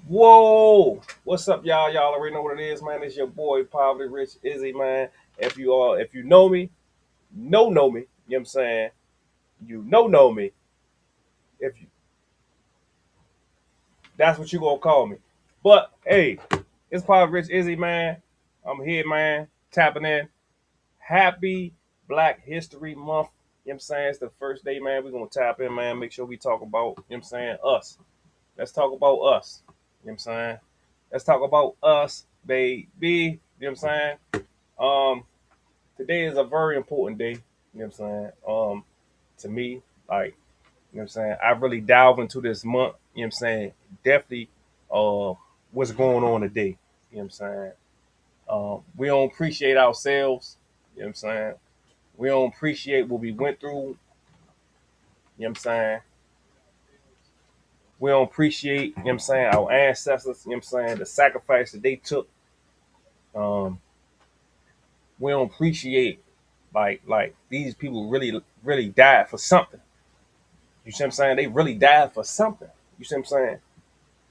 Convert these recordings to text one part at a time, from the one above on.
Whoa! What's up, y'all? Y'all already know what it is, man. It's your boy, Poverty Rich Izzy, man. If you know me, know me. You know what I'm saying? You know me. If you, that's what you gonna call me. But hey, it's Poverty Rich Izzy, man. I'm here, man. Tapping in. Happy Black History Month. You know what I'm saying? It's the first day, man. We're gonna tap in, man. Make sure we talk about, you know what I'm saying, us. Let's talk about us. You know what I'm saying? Let's talk about us, baby. You know what I'm saying? Um, Today is a very important day. You know what I'm saying? To me, like, you know what I'm saying? I really delve into this month. You know what I'm saying? Definitely, what's going on today. You know what I'm saying? We don't appreciate ourselves. You know what I'm saying? We don't appreciate what we went through. You know what I'm saying? We don't appreciate, you know what I'm saying, our ancestors, you know what I'm saying, the sacrifice that they took. Um, we don't appreciate like these people really died for something. You see what I'm saying? They really died for something. You see what I'm saying?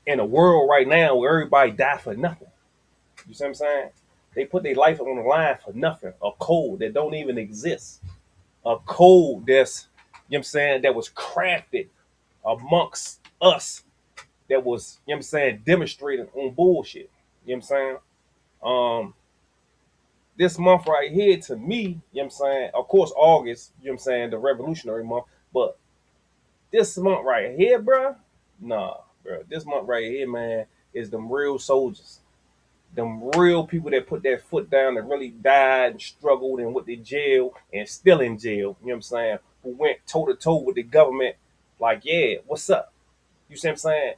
In a world right now where everybody died for nothing. You see what I'm saying? They put their life on the line for nothing. A code that don't even exist. A code that's, you know what I'm saying, that was crafted amongst us, that was, you know what I'm saying, demonstrated on bullshit. You know what I'm saying? Um, this month right here to me, you know what I'm saying, of course August, you know what I'm saying, the revolutionary month, but this month right here, bruh, nah, bro. This month right here, man, is them real soldiers. Them real people that put their foot down, that really died and struggled and went to jail and still in jail. You know what I'm saying? Who went toe to toe with the government, like, yeah, what's up? You see what I'm saying?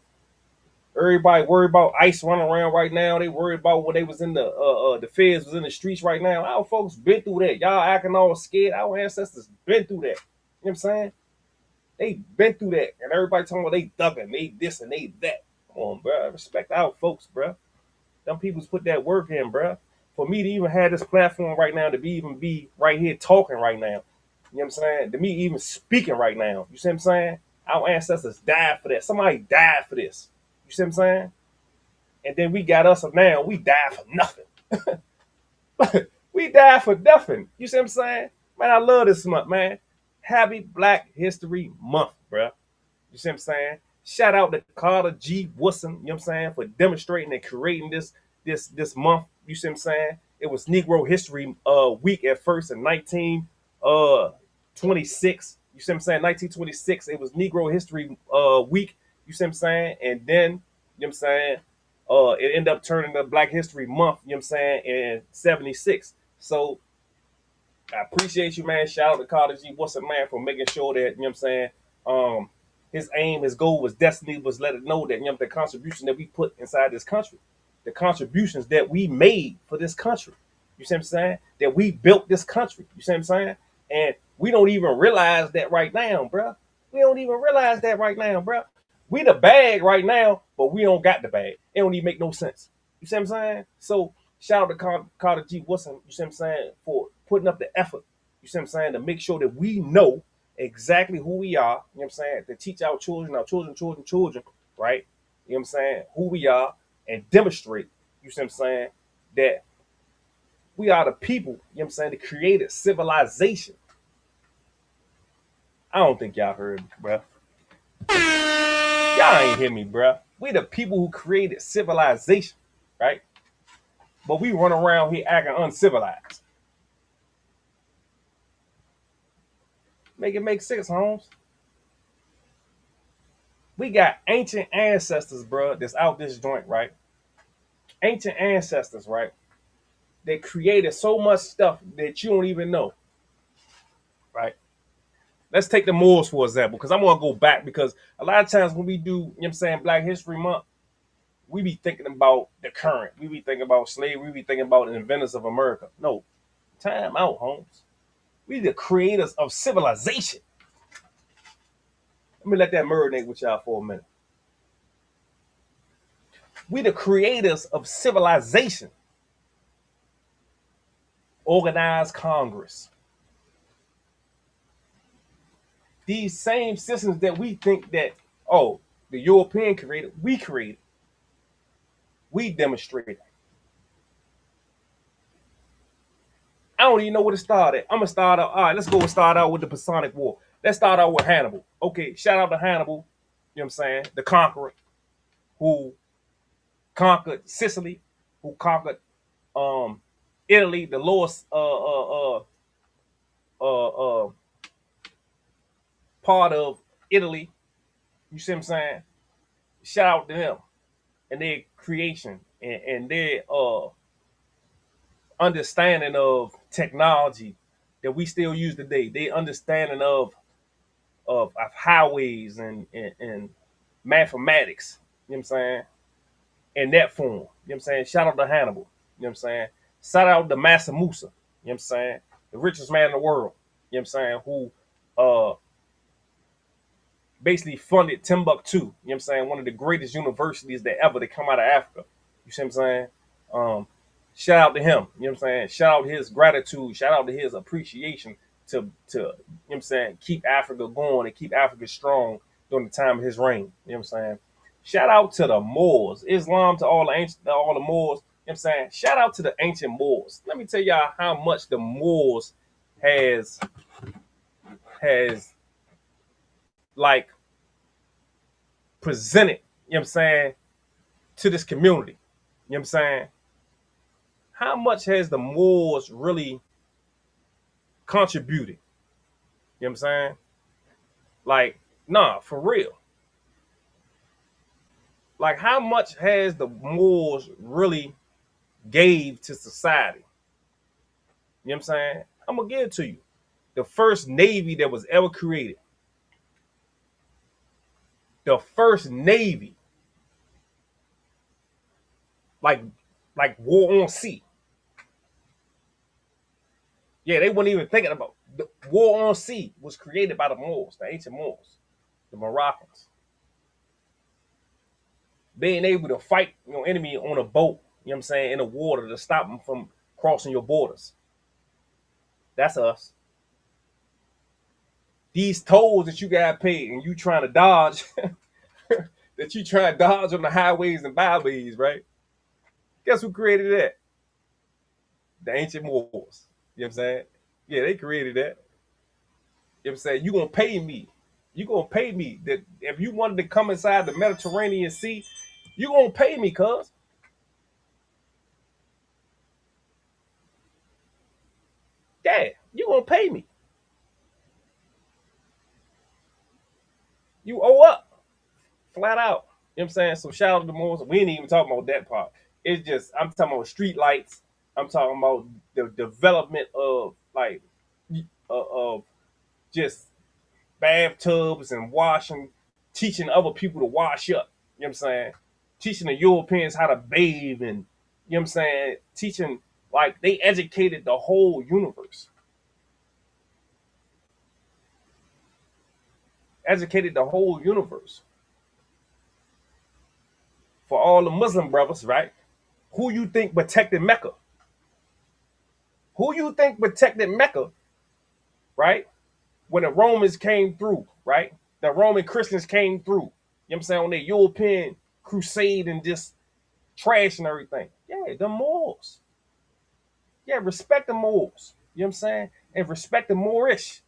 Everybody worried about ICE running around right now. They worried about when they was in the feds was in the streets right now. Our folks been through that. Y'all acting all scared. Our ancestors been through that. You know what I'm saying? They been through that, and everybody talking about they thugging, they this and they that. Come on, bro. Respect our folks, bro. Them people's put that work in, bro. For me to even have this platform right now, to be right here talking right now, you know what I'm saying? To me even speaking right now, you see what I'm saying? Our ancestors died for that. Somebody died for this. You see what I'm saying? And then we got us now. We died for nothing. We died for nothing. You see what I'm saying? Man, I love this month, man. Happy Black History Month, bro. You see what I'm saying? Shout out to Carter G. Woodson, you know what I'm saying, for demonstrating and creating this month. You see what I'm saying? It was Negro History Week at first in 1926. You see what I'm saying? 1926. It was Negro History Week. You see what I'm saying? And then, you know what I'm saying? It ended up turning to Black History Month, you know what I'm saying, in 76. So I appreciate you, man. Shout out to Carter G. Woodson, man, for making sure that, you know what I'm saying, um, his aim, his goal, his destiny was let it know that, you know, the contribution that we put inside this country, the contributions that we made for this country. You see what I'm saying? That we built this country. You see what I'm saying? And we don't even realize that right now, bro. We don't even realize that right now, bro. We the bag right now, but we don't got the bag. It don't even make no sense. You see what I'm saying? So shout out to Carter G. Woodson, you see what I'm saying, for putting up the effort, you see what I'm saying, to make sure that we know exactly who we are, you know what I'm saying, to teach our children, right? You know what I'm saying, who we are, and demonstrate, you see what I'm saying, that we are the people, you know what I'm saying, that created civilization. I don't think y'all heard me, bruh. Y'all ain't hear me, bruh. We the people who created civilization, right? But we run around here acting uncivilized. Make it make sense, Holmes. We got ancient ancestors, bruh, that's out this joint, right? Ancient ancestors, right? They created so much stuff that you don't even know, right? Let's take the Moors for example, because I'm gonna go back because a lot of times when we do, you know what I'm saying, Black History Month, we be thinking about the current. We be thinking about slavery, we be thinking about the inventors of America. No, time out, Holmes. We the creators of civilization. Let me let that marinate with y'all for a minute. We the creators of civilization. Organized Congress. These same systems that we think that, oh, the European created, we created. We demonstrated. I don't even know where to start at. I'm gonna start out. All right, let's go and start out with the Masonic War. Let's start out with Hannibal. Okay, shout out to Hannibal. You know what I'm saying? The conqueror who conquered Sicily, who conquered um Italy, the lowest uh part of Italy. You see what I'm saying? Shout out to them and their creation and their understanding of technology that we still use today. Their understanding of highways and mathematics. You know what I'm saying? In that form. You know what I'm saying? Shout out to Hannibal. You know what I'm saying? Shout out to Massa Musa. You know what I'm saying? The richest man in the world. You know what I'm saying? Who basically funded Timbuktu. You know what I'm saying? One of the greatest universities that ever to come out of Africa. You see what I'm saying? Um, Shout out to him. You know what I'm saying? Shout out his gratitude. Shout out to his appreciation to you know what I'm saying, keep Africa going and keep Africa strong during the time of his reign. You know what I'm saying? Shout out to the Moors, Islam to all the ancient, all the Moors. You know what I'm saying? Shout out to the ancient Moors. Let me tell y'all how much the Moors has has like presented, you know what I'm saying, to this community. You know what I'm saying? How much has the Moors really contributed? You know what I'm saying? Like, nah, for real. Like, how much has the Moors really gave to society? You know what I'm saying? I'm gonna give it to you. The first navy that was ever created. The first navy, like like war on sea. Yeah, they weren't even thinking about the war on sea was created by the Moors, the ancient Moors, the Moroccans. Being able to fight your enemy on a boat, you know what I'm saying, in the water to stop them from crossing your borders. That's us. These tolls that you got paid and you trying to dodge, that you trying to dodge on the highways and byways, right? Guess who created that? The ancient Moors. You know what I'm saying? Yeah, they created that. You know what I'm saying? You gonna pay me. You gonna pay me that if you wanted to come inside the Mediterranean Sea, you gonna pay me, cuz. Yeah, you gonna pay me. You owe up. Flat out. You know what I'm saying? So shout out to the Moors. We ain't even talking about that part. It's just I'm talking about street lights. I'm talking about the development of like of just bathtubs and washing, teaching other people to wash up. You know what I'm saying? Teaching the Europeans how to bathe and you know what I'm saying? Teaching like they educated the whole universe. Educated the whole universe. For all the Muslim brothers, right? Who you think protected Mecca? Who you think protected Mecca, right? When the Romans came through, right? The Roman Christians came through. You know what I'm saying? On their European crusade and just trash and everything. Yeah, the Moors. Yeah, respect the Moors. You know what I'm saying? And respect the Moorish.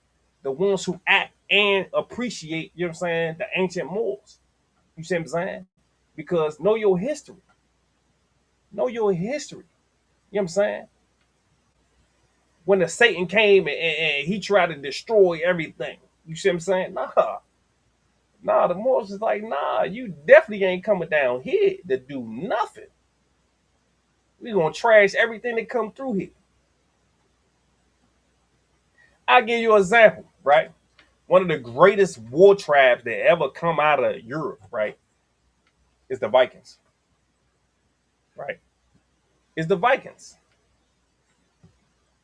The ones who act and appreciate, you know what I'm saying, the ancient Moors. You see what I'm saying? Because know your history. Know your history. You know what I'm saying? When the Satan came and he tried to destroy everything. You see what I'm saying? Nah, the Moors is like, nah, you definitely ain't coming down here to do nothing. We gonna trash everything that come through here. I'll give you an example, right? One of the greatest war tribes that ever come out of Europe, right, is the Vikings, right? Is the Vikings.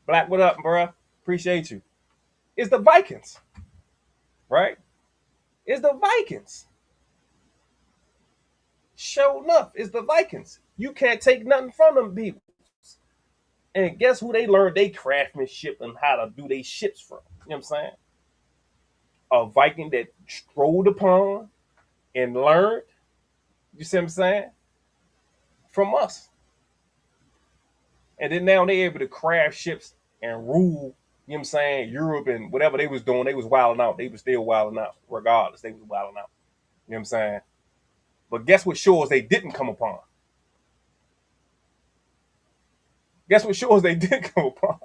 Black, what up, bro? Appreciate you. It's the Vikings, right? It's the Vikings. Show enough, it's the Vikings. You can't take nothing from them people. And guess who they learned their craftsmanship and how to do their ships from? You know what I'm saying? A Viking that strolled upon and learned, you see what I'm saying? from us. And then now they able to craft ships and rule, you know what I'm saying, Europe and whatever they was doing, they was wilding out. They was still wilding out, regardless. They was wilding out. You know what I'm saying? But guess what shores they didn't come upon? Guess what shores they did come upon?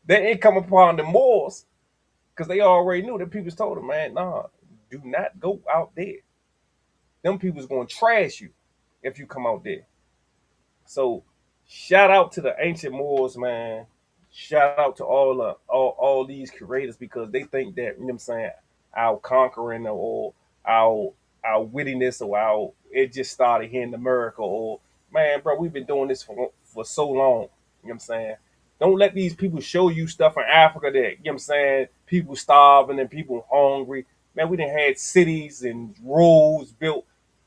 They ain't come upon the Moors because they already knew that people's told them, man, nah, do not go out there. Them people's gonna trash you if you come out there. So shout out to the ancient Moors, man. Shout out to all these creators because they think that, you know what I'm saying, our conquering or our our wittiness or our it just started here in America or man, bro, we've been doing this for so long. You know what I'm saying? Don't let these people show you stuff in Africa that, you know what I'm saying, people starving and people hungry. Man, we done had cities and roads built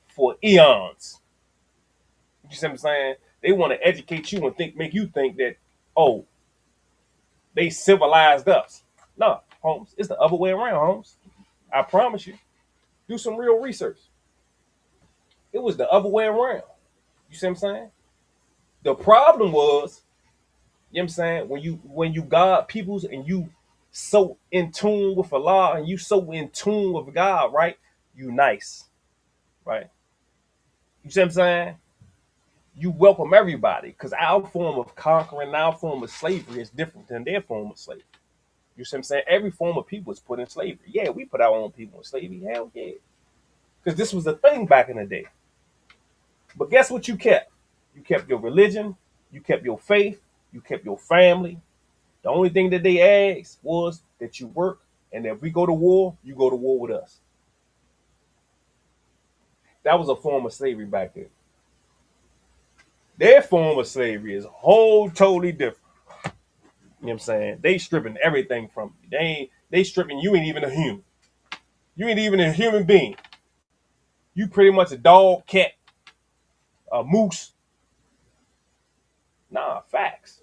for eons. You see what I'm saying? They want to educate you and make you think that, oh, they civilized us. No, Holmes, it's the other way around, Holmes. I promise you. Do some real research. It was the other way around. You see what I'm saying? The problem was, you know what I'm saying, when you God peoples and you so in tune with Allah and you so in tune with God, right? You nice, right? You see what I'm saying? You welcome everybody because our form of conquering, our form of slavery is different than their form of slavery. You see what I'm saying? Every form of people is put in slavery. Yeah, we put our own people in slavery. Hell yeah. Because this was the thing back in the day. But guess what you kept? You kept your religion, you kept your faith, you kept your family. The only thing that they asked was that you work, and if we go to war, you go to war with us. That was a form of slavery back then. Their form of slavery is whole totally different. You know what I'm saying? They stripping everything from you. They stripping you ain't even a human. You ain't even a human being. You pretty much a dog, cat, a moose. Nah, facts.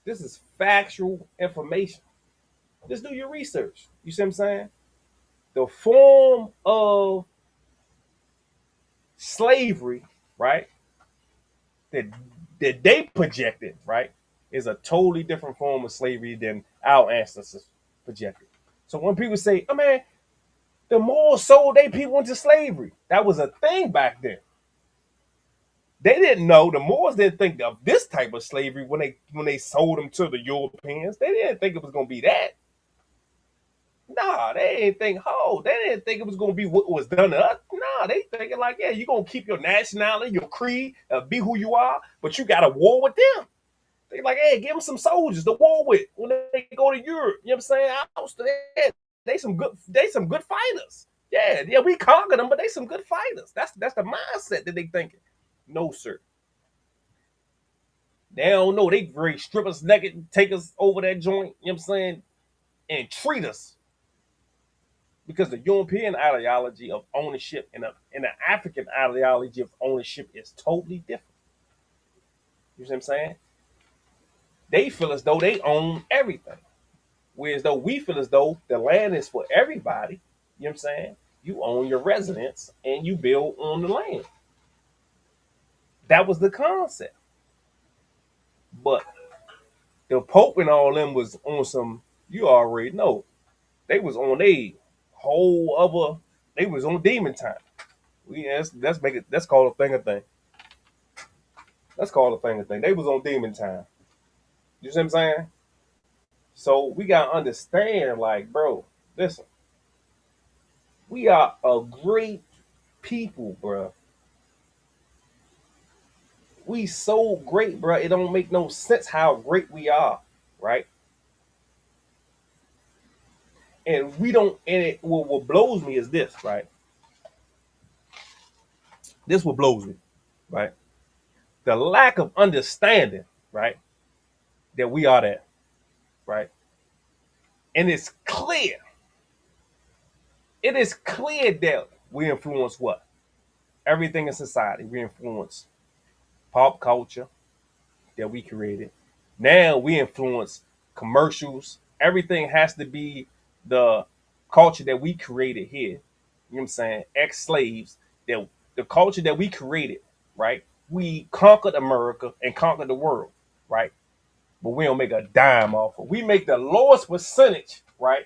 This is factual information. Just do your research. You see what I'm saying? The form of slavery, right, that that they projected, right, is a totally different form of slavery than our ancestors projected. So when people say, "Oh man, the Moors sold their people into slavery," that was a thing back then. They didn't know the Moors didn't think of this type of slavery when they sold them to the Europeans. They didn't think it was gonna be that. Nah, they didn't think, oh, they didn't think it was gonna be what was done to us. Nah, they thinking like, yeah, you're gonna keep your nationality, your creed, be who you are, but you got a war with them. They like, hey, give them some soldiers to war with when they go to Europe. You know what I'm saying? They some good fighters. Yeah, yeah, we conquered them, but they some good fighters. That's the mindset that they thinking. No, sir. They don't know. They ready strip us naked, take us over that joint, you know what I'm saying, and treat us because the European ideology of ownership and the African ideology of ownership is totally different. You see what I'm saying? They feel as though they own everything, whereas though we feel as though the land is for everybody. You know what I'm saying? You own your residence and you build on the land. That was the concept. But the Pope and all them was on some. You already know they was on a whole other. They was on demon time. Let's make it. Let's call a thing a thing. Let's call a thing a thing. They was on demon time. You see what I'm saying? So we gotta understand, like, bro, listen, we are a great people, bro. We so great, bro. It don't make no sense how great we are, right? And we don't. And what blows me is this, right? This what blows me, right? The lack of understanding, right? That we are that, right? And it's clear. It is clear that we influence what? Everything in society. We influence pop culture that we created. Now we influence commercials. Everything has to be the culture that we created here. You know what I'm saying? Ex slaves, that the culture that we created. right? We conquered America and conquered the world, right? But we don't make a dime off of it. We make the lowest percentage, right,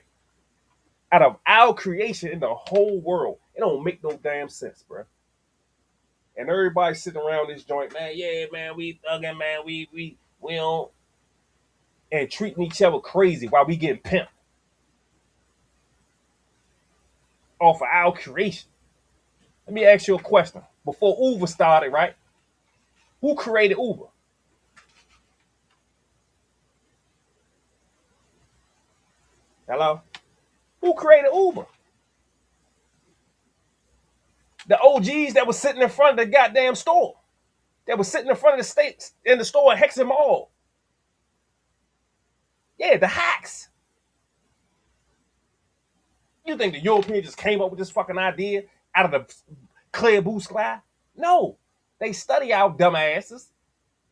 out of our creation in the whole world. It don't make no damn sense, bro. And everybody sitting around this joint, man, yeah, man, we thugging, man, we don't, and treating each other crazy while we getting pimped off of our creation. Let me ask you a question. Before Uber started, right? Who created Uber? Hello? Who created Uber? The OGs that was sitting in front of the goddamn store. That was sitting in front of the states in the store at Hexham Mall. Yeah, the hacks. You think the Europeans just came up with this fucking idea out of the clear blue sky? No. They study our dumb asses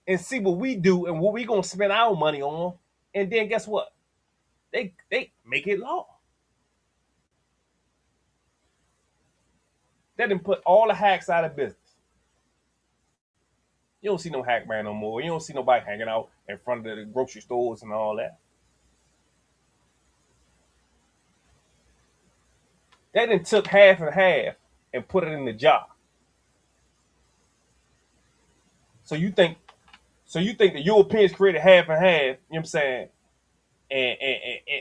and see what we do and what we gonna spend our money on. And then guess what? They make it law. They done put all the hacks out of business. You don't see no hack man no more. You don't see nobody hanging out in front of the grocery stores and all that. They done took half and half and put it in the jar. So you think the Europeans created half and half, you know what I'm saying, and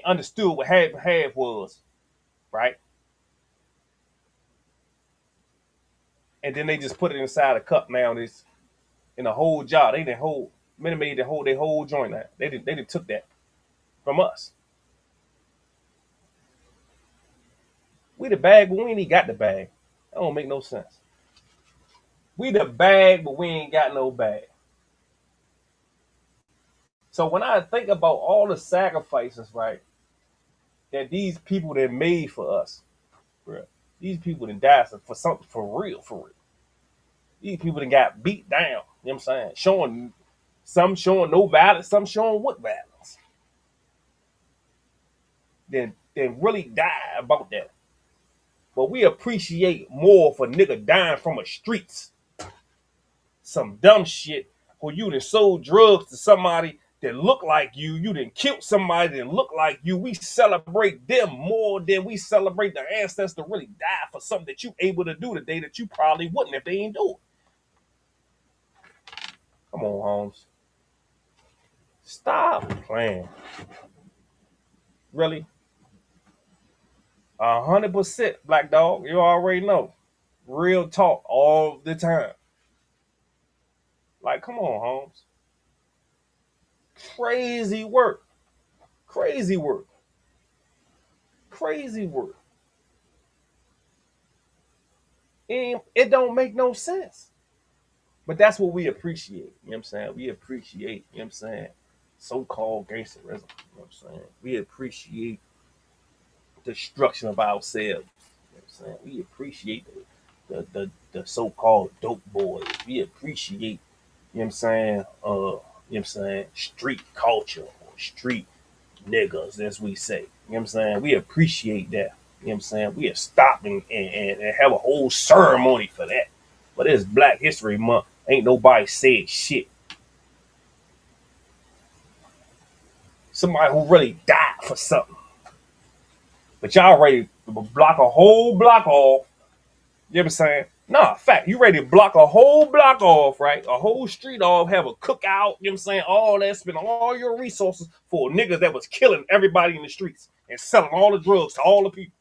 understood what half and half was, right? And then they just put it inside a cup now. This in a whole jar. They didn't hold many made the whole their whole joint now. They didn't took that from us. We the bag, but we ain't even got the bag. That don't make no sense. We the bag, but we ain't got no bag. So when I think about all the sacrifices, right, that these people that made for us, bro, these people that died for something for real, for real. These people that got beat down, you know what I'm saying? Showing some showing no violence, some showing what violence. Then really die about that. But we appreciate more for nigga dying from the streets. Some dumb shit where you done sold drugs to somebody that look like you done killed somebody that look like you. We celebrate them more than we celebrate the ancestor really died for something that you able to do today that you probably wouldn't if they ain't do it. Come on, Holmes. Stop playing. Really? 100% Black Dog. You already know. Real talk all the time. Like, come on, Holmes. Crazy work. Crazy work. Crazy work. And it don't make no sense. But that's what we appreciate. You know what I'm saying? We appreciate, you know what I'm saying, so-called gangsterism. You know what I'm saying? We appreciate destruction of ourselves. You know what I'm saying? We appreciate the so-called dope boys. We appreciate, you know what I'm saying, you know what I'm saying, street culture or street niggas, as we say. You know what I'm saying? We appreciate that. You know what I'm saying? We are stopping and have a whole ceremony for that. But it's Black History Month. Ain't nobody said shit. Somebody who really died for something. But y'all ready to block a whole block off. You know what I'm saying? Nah, fact, you ready to block a whole block off, right? A whole street off, have a cookout, you know what I'm saying? All that, spend all your resources for niggas that was killing everybody in the streets and selling all the drugs to all the people.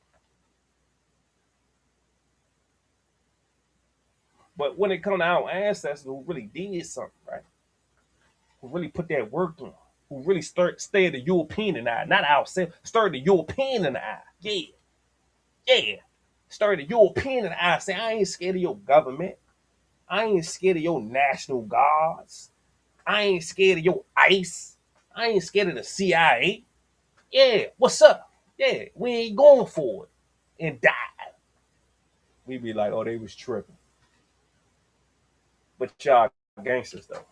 But when it come to our ancestors who really did something, right? Who really put that work on, who really stared the European in the eye, not ourselves, stared the European in the eye. Yeah, yeah. Stared the European in the eye, say, I ain't scared of your government. I ain't scared of your national guards. I ain't scared of your ICE. I ain't scared of the CIA. Yeah, what's up? Yeah, we ain't going for it. And died. We be like, oh, they was tripping. But y'all gangsters though.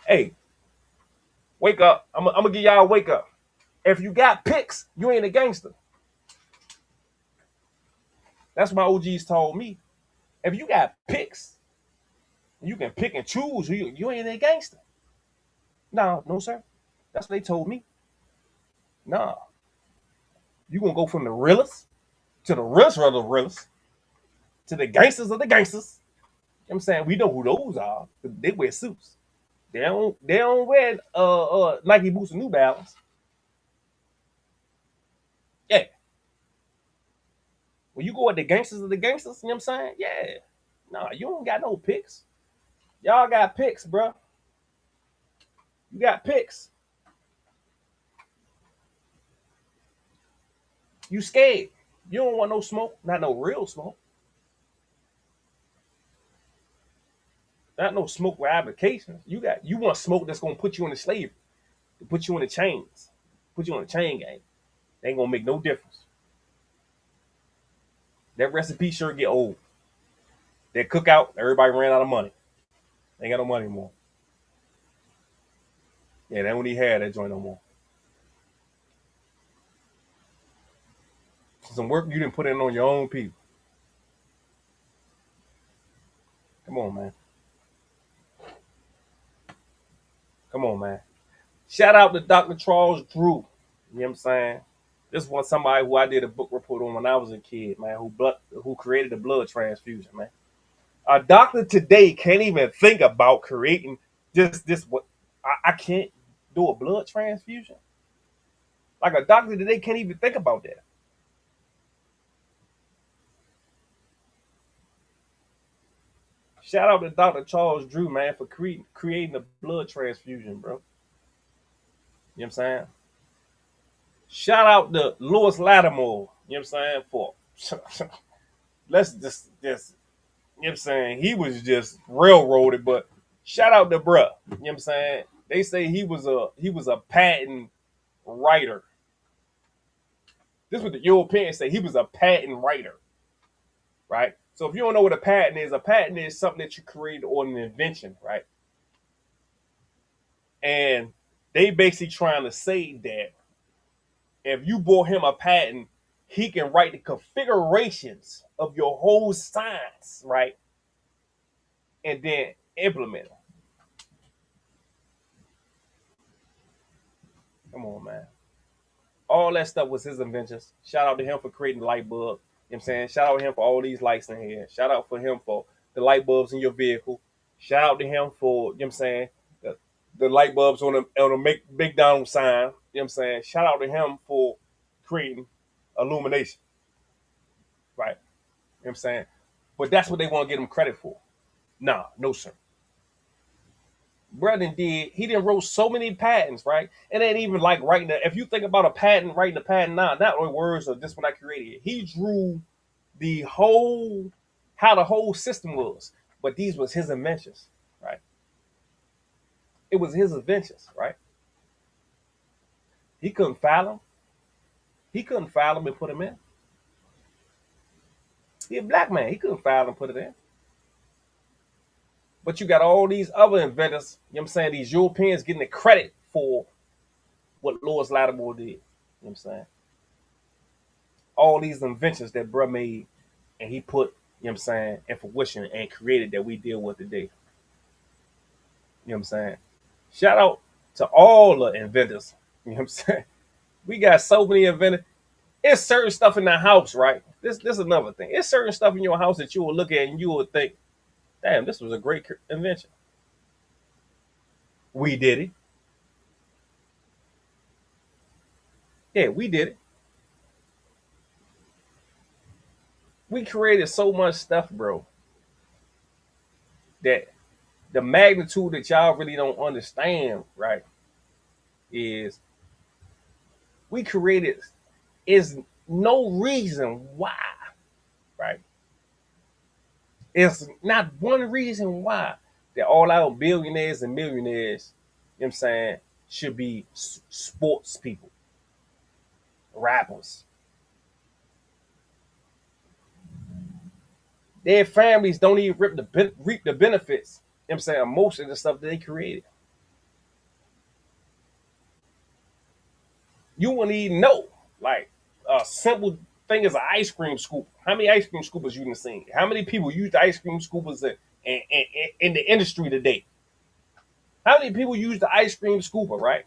Hey, wake up. I'm gonna give y'all a wake up. If you got pics, you ain't a gangster. That's what my OGs told me. If you got picks, you can pick and choose. You ain't a gangster. No, no, sir. That's what they told me. Nah, you gonna go from the realest to the realest of the realest to the gangsters of the gangsters. You know what I'm saying? We know who those are. They wear suits. They don't wear Nike boots and New Balance. Yeah. When you go at the gangsters of the gangsters, you know what I'm saying? Yeah. Nah, you don't got no picks. Y'all got picks, bro. You got picks. You scared. You don't want no smoke. Not no real smoke. Not no smoke with applications. You want smoke that's gonna put you in the slavery, to put you in the chains, put you on the chain gang. They ain't gonna make no difference. That recipe sure get old. That cookout, everybody ran out of money. They ain't got no money anymore. Yeah, they don't even have that joint no more. Some work you didn't put in on your own people. Come on, man. Come on, man. Shout out to Dr. Charles Drew. You know what I'm saying? This was somebody who I did a book report on when I was a kid, man, who created the blood transfusion, man. A doctor today can't even think about creating this what I can't do a blood transfusion. Like a doctor today can't even think about that. Shout out to Dr. Charles Drew, man, for creating a blood transfusion, bro. You know what I'm saying? Shout out to Lewis Lattimore, you know what I'm saying, for let's just you know what I'm saying, he was just railroaded, but shout out to bruh. You know what I'm saying? They say he was a patent writer. This is what the Europeans say. He was a patent writer, right? So if you don't know what a patent is something that you created or an invention, right? And they basically trying to say that if you bought him a patent, he can write the configurations of your whole science, right? And then implement them. Come on, man. All that stuff was his inventions. Shout out to him for creating the light bulb. You know what I'm saying? Shout out to him for all these lights in here. Shout out for him for the light bulbs in your vehicle. Shout out to him for, you know what I'm saying, the light bulbs on the McDonald's sign. You know what I'm saying? Shout out to him for creating illumination. Right. You know what I'm saying? But that's what they want to get him credit for. Nah, no, sir. Brother did, he didn't wrote so many patents, right? And then even like writing if you think about a patent, writing a patent now, not only words of this when I created it. He drew the whole how the whole system was. But these was his inventions, right? It was his inventions, right? He couldn't file them. He couldn't file them and put them in. He a black man. He couldn't file and put it in. But you got all these other inventors, you know what I'm saying, these Europeans getting the credit for what Lewis Lattimore did. You know what I'm saying? All these inventions that bruh made and he put, you know what I'm saying, in fruition and created that we deal with today. You know what I'm saying? Shout out to all the inventors. You know what I'm saying? We got so many inventors. It's certain stuff in the house, right? This is another thing. It's certain stuff in your house that you will look at and you will think, damn, this was a great invention. We did it. Yeah, we did it. We created so much stuff, bro, that the magnitude that y'all really don't understand, right, is we created is no reason why, right? It's not one reason why that all our billionaires and millionaires, you know what I'm saying, should be sports people, rappers. Their families don't even reap the benefits, you know what I'm saying, of most of the stuff that they created. You wouldn't even know. Like a simple thing is an ice cream scoop. How many ice cream scoopers you done seen? How many people use the ice cream scoopers in the industry today? How many people use the ice cream scooper, right?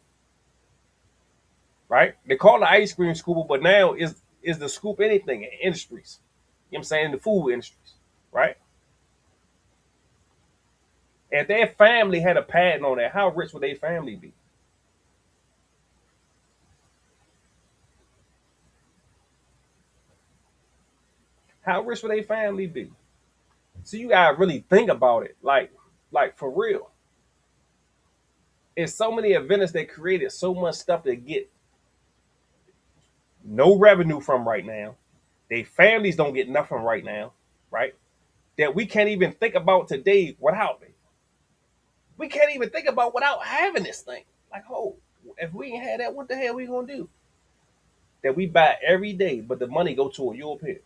Right? They call it the ice cream scooper, but now is the scoop anything in industries. You know what I'm saying? In the food industries, right? If their family had a patent on that, how rich would their family be? How rich would their family be? So you gotta really think about it, like for real. It's so many inventors that created so much stuff to get no revenue from right now. Their families don't get nothing right now, right? That we can't even think about today without it. We can't even think about without having this thing. Like, oh, if we ain't had that, what the hell we gonna do? That we buy every day, but the money go to a European.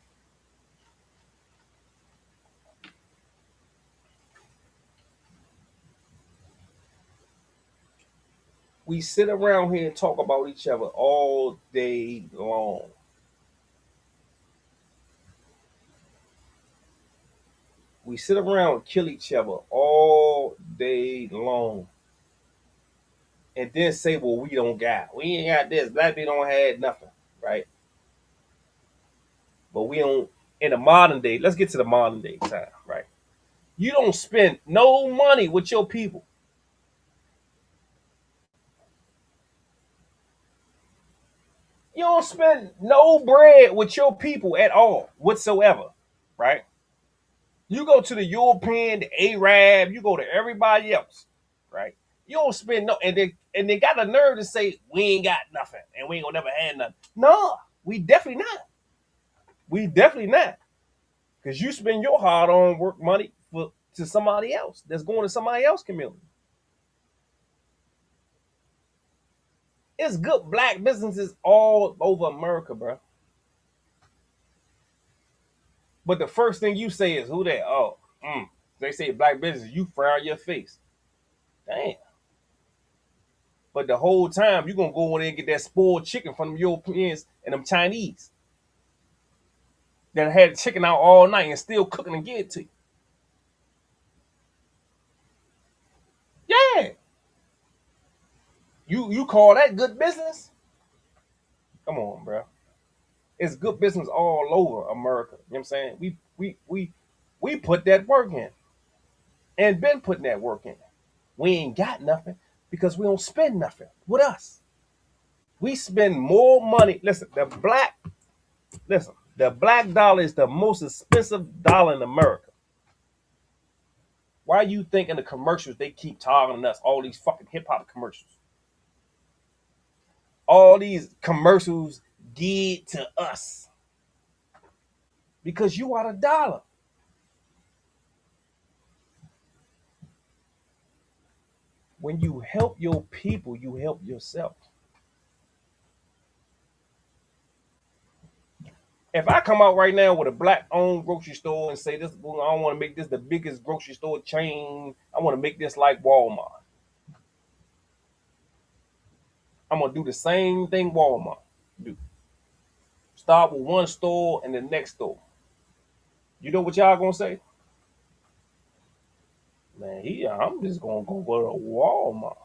We sit around here and talk about each other all day long. We sit around and kill each other all day long. And then say, well, we don't got. We ain't got this. Black people don't have nothing, right? But we don't in the modern day, let's get to the modern day time, right? You don't spend no money with your people. You don't spend no bread with your people at all, whatsoever, right? You go to the European, the Arab, you go to everybody else, right? You don't spend no, and they got the nerve to say we ain't got nothing and we ain't gonna never have nothing. No, we definitely not. We definitely not, because you spend your hard-on work money for to somebody else that's going to somebody else community. It's good black businesses all over America, bro. But the first thing you say is who that? Oh, they say black business, you frown your face. Damn. But the whole time you gonna go in there and get that spoiled chicken from them Europeans and them Chinese that had chicken out all night and still cooking and give it to you. Yeah. You call that good business? Come on, bro. It's good business all over America. You know what I'm saying? We put that work in and been putting that work in. We ain't got nothing because we don't spend nothing with us. We spend more money. The black dollar is the most expensive dollar in America. Why you think in the commercials they keep targeting us? All these fucking hip hop commercials, all these commercials geared to us because you are the dollar. When you help your people, you help yourself. If I come out right now with a black owned grocery store and say this, I want to make this the biggest grocery store chain. I want to make this like Walmart. I'm gonna do the same thing Walmart do. Start with one store and the next store. You know what y'all gonna say? Man, I'm just gonna go to Walmart.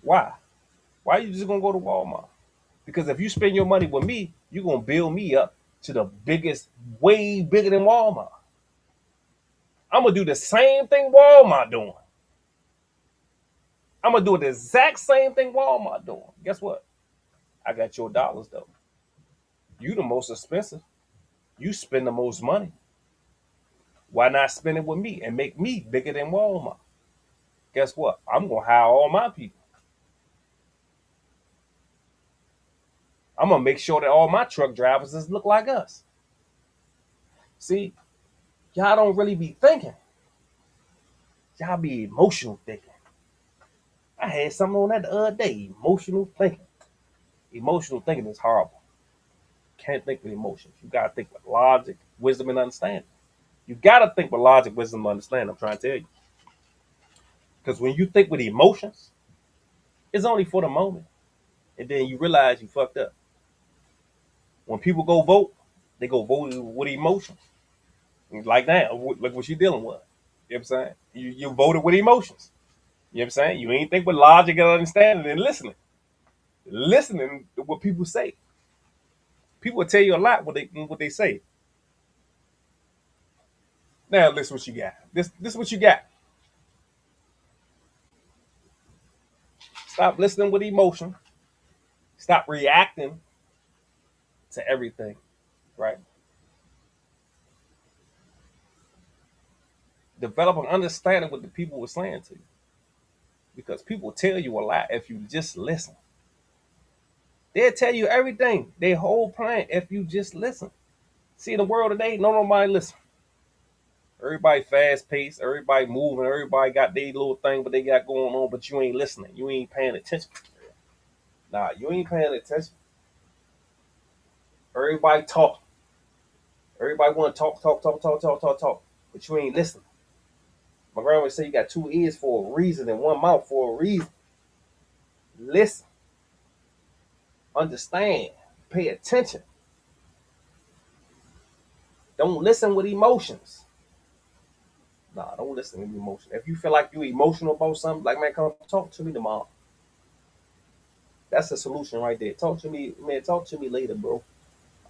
Why? Why you just gonna go to Walmart? Because if you spend your money with me, you're gonna build me up to the biggest, way bigger than Walmart. I'm gonna do the same thing Walmart doing. I'm gonna do the exact same thing Walmart doing. Guess what? I got your dollars though. You the most expensive. You spend the most money. Why not spend it with me and make me bigger than Walmart? Guess what? I'm gonna hire all my people. I'm gonna make sure that all my truck drivers just look like us. See, y'all don't really be thinking. Y'all be emotional thinking. I had something on that the other day. Emotional thinking. Emotional thinking is horrible. Can't think with emotions. You gotta think with logic, wisdom, and understanding. You gotta think with logic, wisdom, and understanding. I'm trying to tell you. Because when you think with emotions, it's only for the moment. and then you realize you fucked up. When people go vote, they go vote with emotions. Like that, look what you dealing with. You know what I'm saying? You voted with emotions. You know what I'm saying? You ain't think with logic and understanding and listening. Listening to what people say. People will tell you a lot what they say. Now listen what you got. This is what you got. Stop listening with emotion. Stop reacting to everything. Right? Develop an understanding what the people were saying to you. Because people tell you a lot if you just listen. They'll tell you everything, their whole plan, if you just listen. See, in the world today, nobody listen. Everybody fast paced, everybody moving, everybody got their little thing, but they got going on, but you ain't listening. You ain't paying attention. Nah, you ain't paying attention. Everybody talk. Everybody want to talk, talk, talk, talk, talk, talk, talk, but you ain't listening. My grandma would say you got two ears for a reason and one mouth for a reason. Listen, understand, pay attention. Don't listen with emotions. Nah, don't listen with emotion. If you feel like you emotional about something, like man, come talk to me tomorrow. That's the solution right there. Talk to me, man. Talk to me later, bro.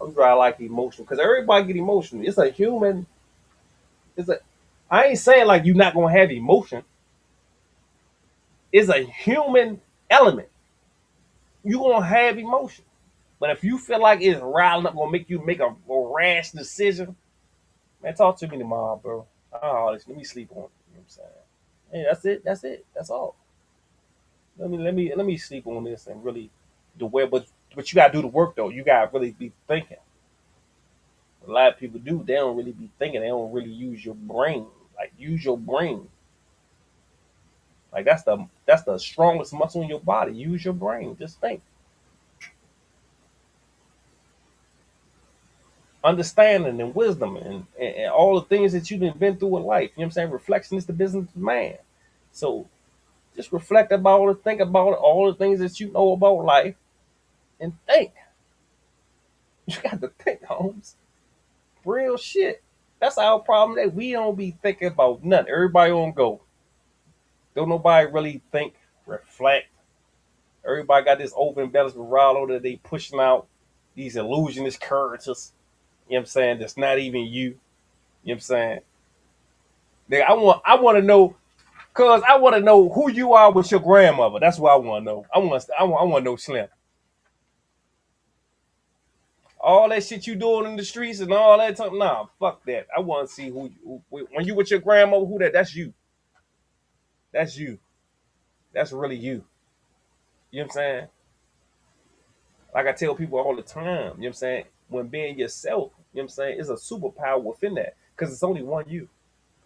I'm dry like emotion because everybody get emotional. It's a human. It's a. I ain't saying like you're not gonna have emotion. It's a human element. You gonna have emotion, but if you feel like it's riling up, gonna make you make a rash decision, man, talk to me tomorrow, bro. Oh, let me sleep on it. You know what I'm saying? Hey, that's it. That's it. That's all. Let me sleep on this and really the way. But you gotta do the work though. You gotta really be thinking. A lot of people do. They don't really be thinking. They don't really use your brain. Like use your brain. Like that's the strongest muscle in your body. Use your brain. Just think. Understanding and wisdom and all the things that you've been through in life. You know what I'm saying? Reflection is the business of man. So just reflect about it, think about it, all the things that you know about life, and think. You got to think, Holmes. Real shit. That's our problem that we don't be thinking about nothing. Everybody on go. Don't nobody really think, reflect. Everybody got this open belly bravado that they pushing out these illusionist characters. You know what I'm saying? That's not even you. You know what I'm saying? Nigga, I want to know cause I want to know who you are with your grandmother. That's what I want to know. I want to know Slim. All that shit you doing in the streets and all that time. Nah, fuck that. I want to see when you with your grandmother, who that? That's you. That's you. That's really you. You know what I'm saying? Like I tell people all the time, you know what I'm saying? When being yourself, you know what I'm saying, is a superpower within that. Because it's only one you.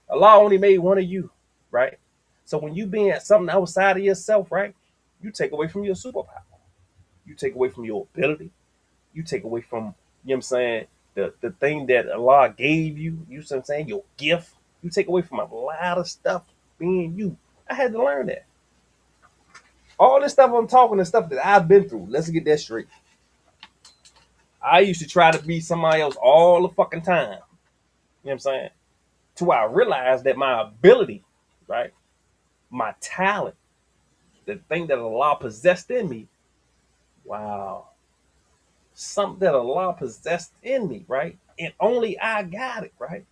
Allah only made one of you, right? So when you being something outside of yourself, right, you take away from your superpower. You take away from your ability. You take away from, you know what I'm saying, the thing that Allah gave you, you know what I'm saying, your gift. You take away from a lot of stuff being you. I had to learn that. All this stuff I'm talking is stuff that I've been through. Let's get that straight. I used to try to be somebody else all the fucking time. You know what I'm saying? Till I realized that my ability, right, my talent, the thing that Allah possessed in me, wow, something that Allah possessed in me, right? And only I got it, right?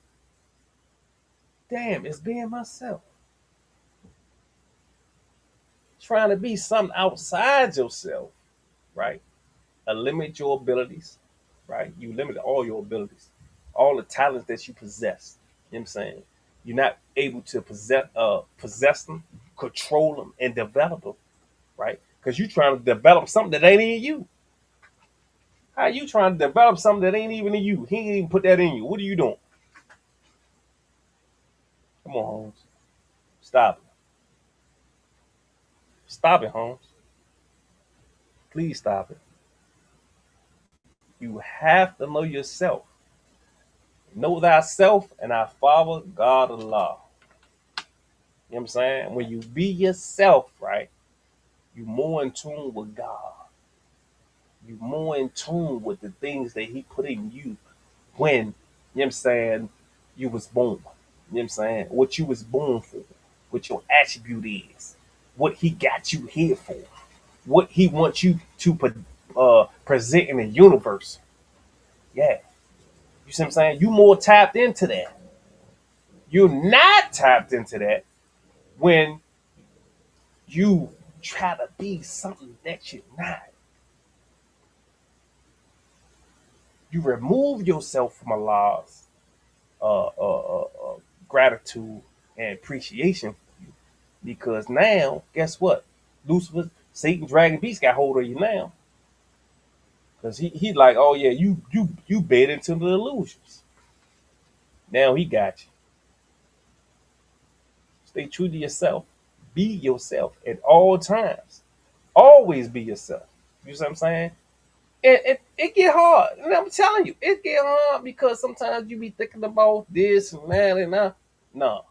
Damn, it's being myself. Trying to be something outside yourself, right? Limit your abilities, right? You limit all your abilities, all the talents that you possess. You know what I'm saying? You're not able to possess them, control them, and develop them, right? Because you're trying to develop something that ain't in you. How you trying to develop something that ain't even in you? He ain't even put that in you. What are you doing? Come on, Holmes. Stop it. Stop it, Holmes. Please stop it. You have to know yourself. Know thyself and our Father, God Allah. You know what I'm saying? When you be yourself, right, you more in tune with God. you more in tune with the things that he put in you when, you know what I'm saying, you was born. You know what I'm saying? What you was born for, what your attribute is, what he got you here for, what he wants you to present in the universe. Yeah. You see what I'm saying? You more tapped into that. You're not tapped into that when you try to be something that you're not. You remove yourself from Allah's gratitude and appreciation because now, guess what? Lucifer, Satan, Dragon, Beast got hold of you now because he like, oh yeah, you bed into the illusions. Now he got you. Stay true to yourself. Be yourself at all times. Always be yourself. You see what I'm saying? It get hard. And I'm telling you, it get hard because sometimes you be thinking about this and that and that. No,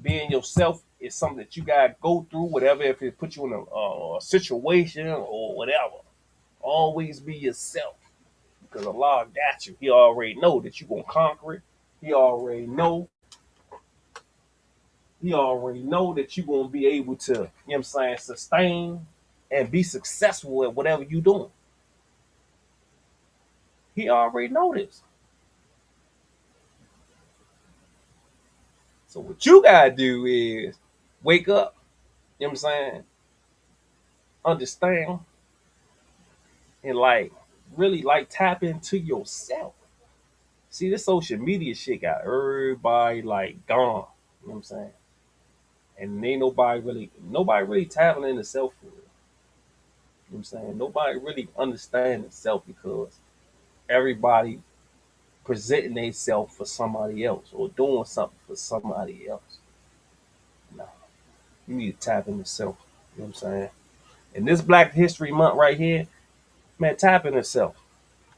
being yourself is something that you gotta go through. Whatever, if it put you in a situation or whatever, always be yourself because Allah got you. He already know that you gonna conquer it. He already know. He already know that you gonna be able to, you know what I'm saying, sustain and be successful at whatever you doing. He already know this. So what you gotta do is wake up, you know what I'm saying, understand, and like really like tap into yourself. See, this social media shit got everybody like gone. You know what I'm saying? And ain't nobody really tapping into self for real. You know what I'm saying? Nobody really understands self because everybody presenting themselves for somebody else or doing something for somebody else. No, you need to tap into self. You know what I'm saying? And this Black History Month right here, man, tap into self.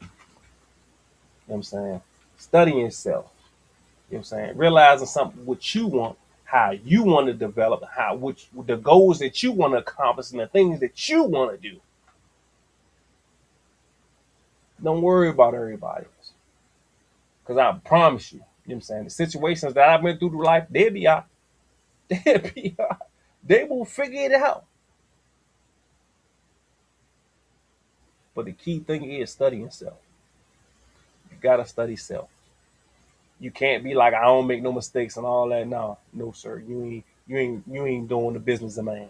You know what I'm saying? Studying yourself. You know what I'm saying? Realizing something what you want, how you want to develop, how which the goals that you want to accomplish and the things that you want to do. Don't worry about everybody else. Cause I promise you, you know what I'm saying, the situations that I've been through life, they'll be out. They'll be out. They will figure it out. But the key thing is studying self. You gotta study self. You can't be like I don't make no mistakes and all that. No, no, sir. You ain't doing the business of man.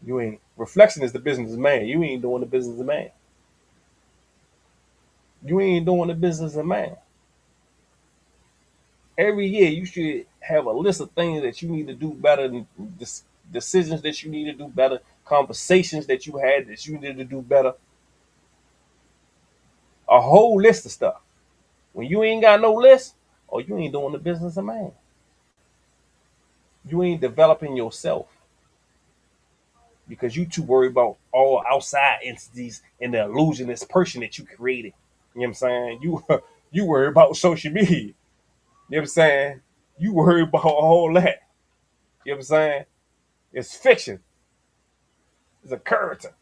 You ain't reflection is the business of man. You ain't doing the business of man. You ain't doing the business of man. Every year you should have a list of things that you need to do better, decisions that you need to do better, conversations that you had that you need to do better. A whole list of stuff. When you ain't got no list, or you ain't doing the business of man. You ain't developing yourself because you too worried about all outside entities and the illusionist person that you created. You know what I'm saying? You worry about social media. You know what I'm saying? You worry about all that. You know what I'm saying? It's fiction. It's a character.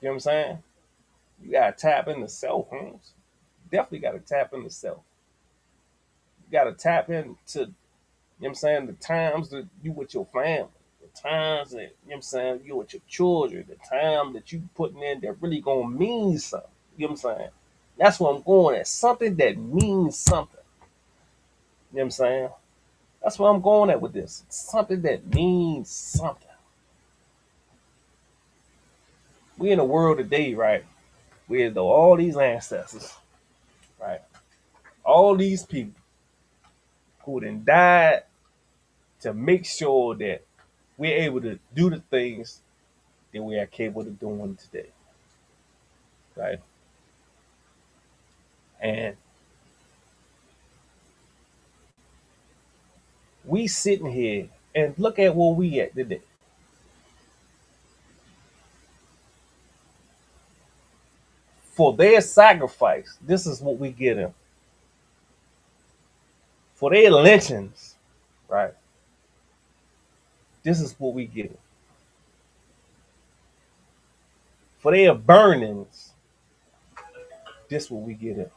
You know what I'm saying? You gotta tap into self, Holmes. Definitely gotta tap into self. You gotta tap into, you know what I'm saying, the times that you with your family, the times that, you know what I'm saying, you with your children, the time that you putting in that really gonna mean something. You know what I'm saying? That's what I'm going at. Something that means something. You know what I'm saying? That's what I'm going at with this. Something that means something. We in a world today, right? Where though all these ancestors, right? All these people who then died to make sure that we're able to do the things that we are capable of doing today, right? And we sitting here and look at where we at today. For their sacrifice, this is what we get them. For their lynchings, right? This is what we get them. for their burnings, this what we get in.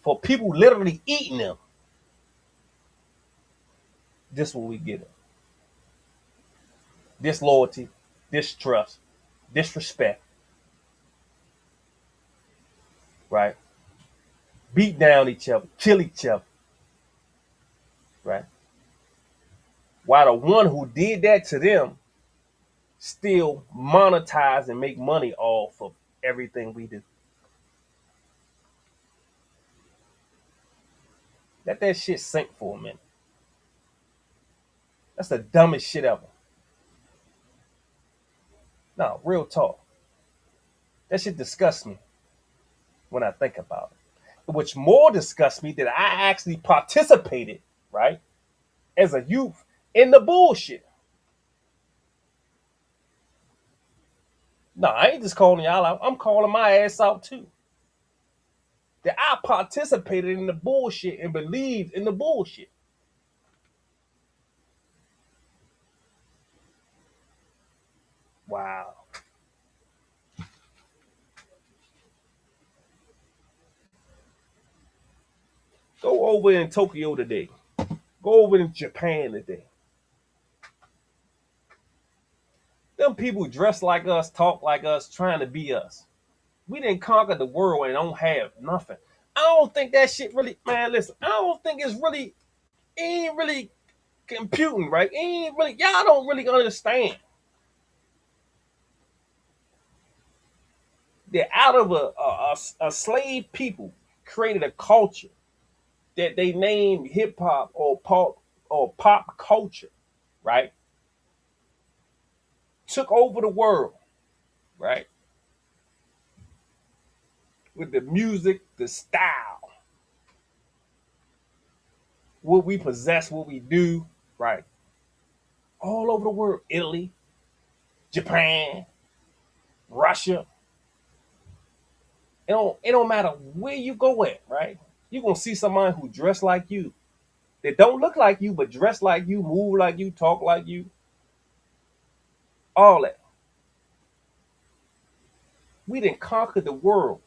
For people literally eating them, this what we get in. Disloyalty, distrust, disrespect, right? Beat down each other, kill each other, right? While the one who did that to them still monetize and make money off of everything we do. Let that shit sink for a minute. That's the dumbest shit ever. No, real talk. That shit disgusts me when I think about it. Which more disgusts me that I actually participated, right, as a youth in the bullshit. No, I ain't just calling y'all out. I'm calling my ass out too. That I participated in the bullshit and believed in the bullshit. Wow. Go over in Tokyo today. Go over in Japan today. Them people dress like us, talk like us, trying to be us. We didn't conquer the world and don't have nothing. I don't think that shit really, man, listen, I don't think it's really, it ain't really computing, right? It ain't really, y'all don't really understand that out of a slave people created a culture that they named hip hop or pop culture, right? Took over the world, right? With the music, the style, what we possess, what we do, right? All over the world, Italy, Japan, Russia. It don't matter where you go at, right? You're gonna see somebody who dress like you. They don't look like you, but dress like you, move like you, talk like you, all that. We didn't conquer the world.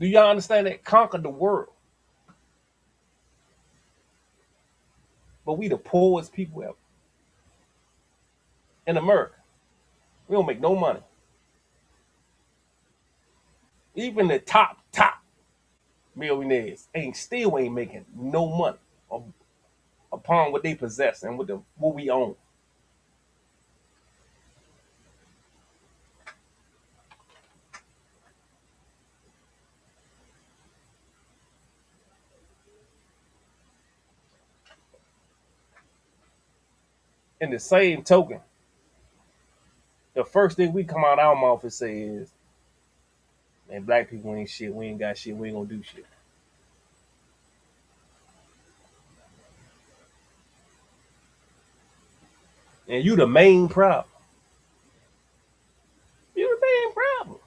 Do y'all understand that? Conquer the world. But we the poorest people ever in America. We don't make no money. Even the top millionaires ain't making no money upon what they possess and what we own. In the same token, the first thing we come out our mouth and say is, man, black people ain't shit. We ain't got shit. We ain't gonna do shit. And you the main problem. You the main problem.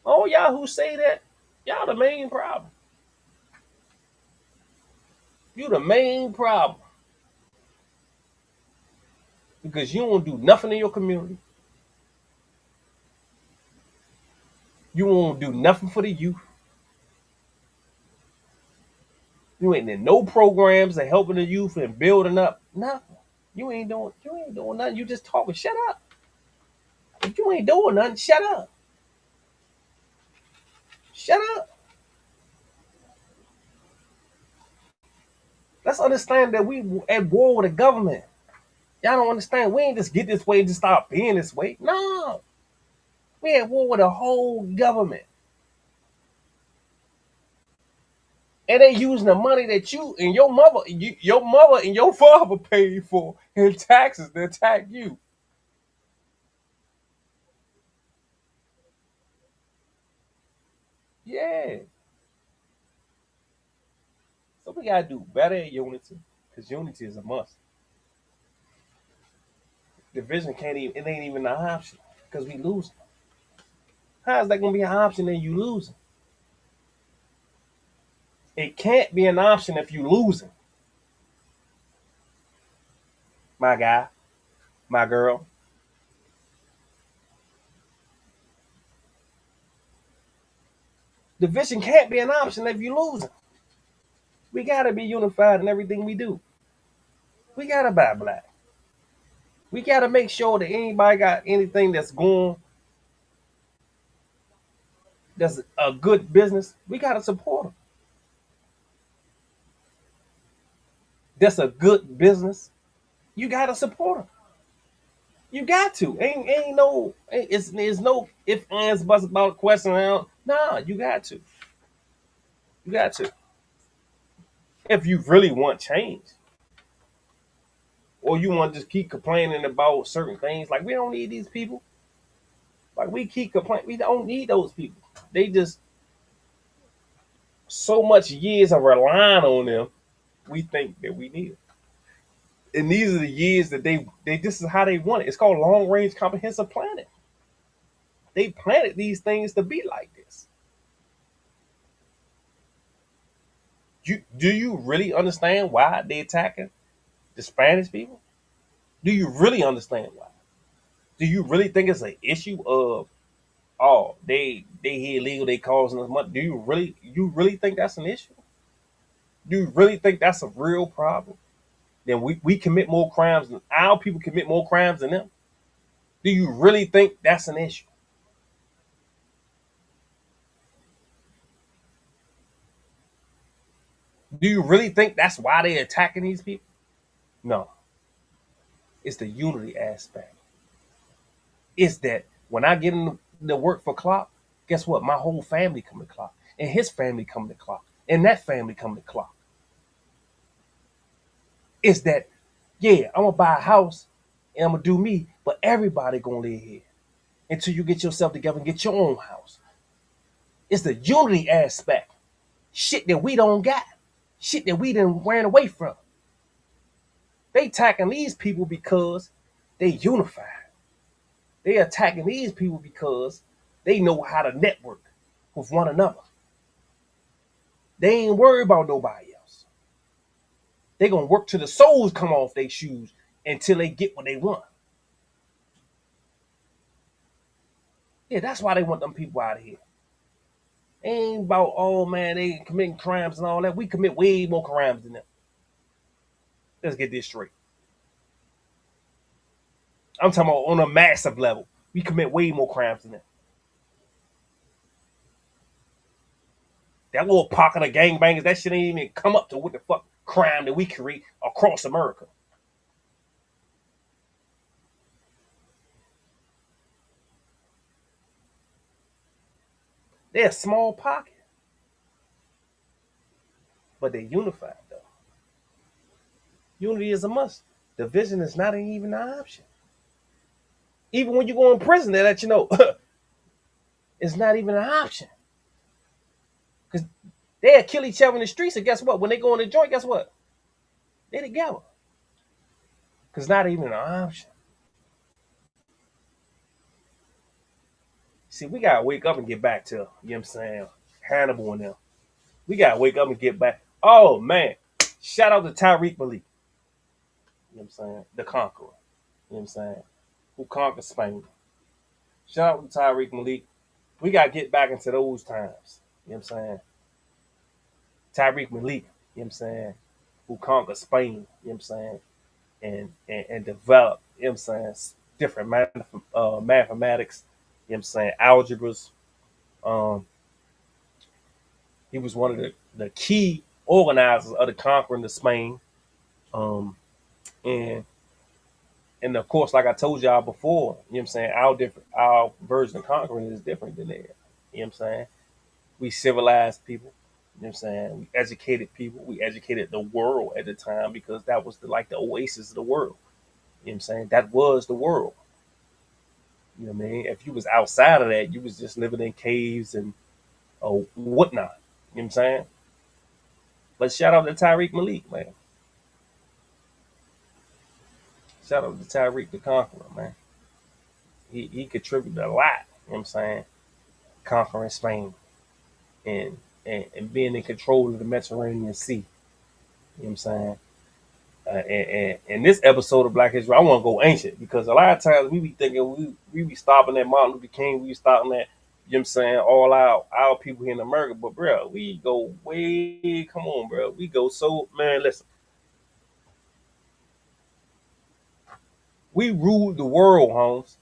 All y'all who say that, y'all the main problem. You the main problem. Because you don't do nothing in your community. You won't do nothing for the youth. You ain't in no programs that helping the youth and building up nothing. You ain't doing nothing. You just talking. Shut up. If you ain't doing nothing, shut up. Shut up. Let's understand that we at war with the government. Y'all don't understand. We ain't just get this way and just start being this way. No. We at war with the whole government. And they using the money that you and your mother and your father paid for in taxes to attack you. Yeah. So we gotta do better at unity. Because unity is a must. Division can't even it ain't even an option. Because we lose. How is that gonna be an option and you losing? It can't be an option if you losing, my guy, my girl. Division can't be an option if you're losing. We gotta be unified in everything we do. We gotta buy black. We gotta make sure that anybody got anything that's going, that's a good business. We gotta support them. That's a good business. You gotta support them. You got to. Ain't no. It's no if ands buts about question around. Nah, you got to. You got to. If you really want change, or you want to just keep complaining about certain things, like we don't need these people. Like we keep complaining, we don't need those people. They just so much years of relying on them. We think that we need it, and these are the years that they. This is how they want it. It's called long range comprehensive planning. They planted these things to be like this. Do you really understand why they attacking the Spanish people? Do you really understand why? Do you really think it's an issue of, oh, they here illegal, they causing us money? Do you really think that's an issue? Do you really think that's a real problem? Then we commit more crimes than our people commit more crimes than them. Do you really think that's an issue? Do you really think that's why they're attacking these people? No. It's the unity aspect. It's that when I get in the work for Clock, guess what? My whole family come to Clock. And his family come to Clock. And that family come to Clock. It's that, yeah, I'm gonna buy a house and I'm gonna do me, but everybody gonna live here until you get yourself together and get your own house. It's the unity aspect. Shit that we don't got. Shit that we done ran away from. They attacking these people because they unified. They attacking these people because they know how to network with one another. They ain't worried about nobody else. They gonna work till the soles come off their shoes until they get what they want. Yeah, that's why they want them people out of here. Ain't about, oh man, they committing crimes and all that. We commit way more crimes than them. Let's get this straight. I'm talking about on a massive level. We commit way more crimes than them. That little pocket of gangbangers, that shit ain't even come up to what the fuck crime that we create across America. They're a small pocket, but they're unified though. Unity is a must. Division is not even an option. Even when you go in prison, they let you know it's not even an option. Because they'll kill each other in the streets, and guess what? When they go in the joint, guess what? They together. Because not even an option. See, we gotta wake up and get back to, you know what I'm saying, Hannibal and them. We gotta wake up and get back. Oh man. Shout out to Tyreek Malik. You know what I'm saying? The conqueror. You know what I'm saying? Who conquered Spain. Shout out to Tyreek Malik. We gotta get back into those times. You know what I'm saying? Tyreek Malik, you know what I'm saying, who conquered Spain, you know what I'm saying, and developed, you know what I'm saying, different mathematics, you know what I'm saying, algebras. Um, he was one of the key organizers of the conquering of Spain. Um, and and of course, like I told y'all before, you know what I'm saying, our version of conquering is different than theirs. You know what I'm saying? We civilized people. You know what I'm saying? We educated people. We educated the world at the time because that was like the oasis of the world. You know what I'm saying? That was the world. You know what I mean? If you was outside of that, you was just living in caves and whatnot. You know what I'm saying? But shout out to Tyreek Malik, man. Shout out to Tyreek the Conqueror, man. He contributed a lot, you know what I'm saying? Conquering Spain and being in control of the Mediterranean Sea. You know what I'm saying? And this episode of Black History, I want to go ancient because a lot of times we be thinking we be stopping at Martin Luther King, we be stopping at, you know what I'm saying, all our people here in America. But bro, we go way, come on, bro. We go so, man, listen, we ruled the world, Holmes.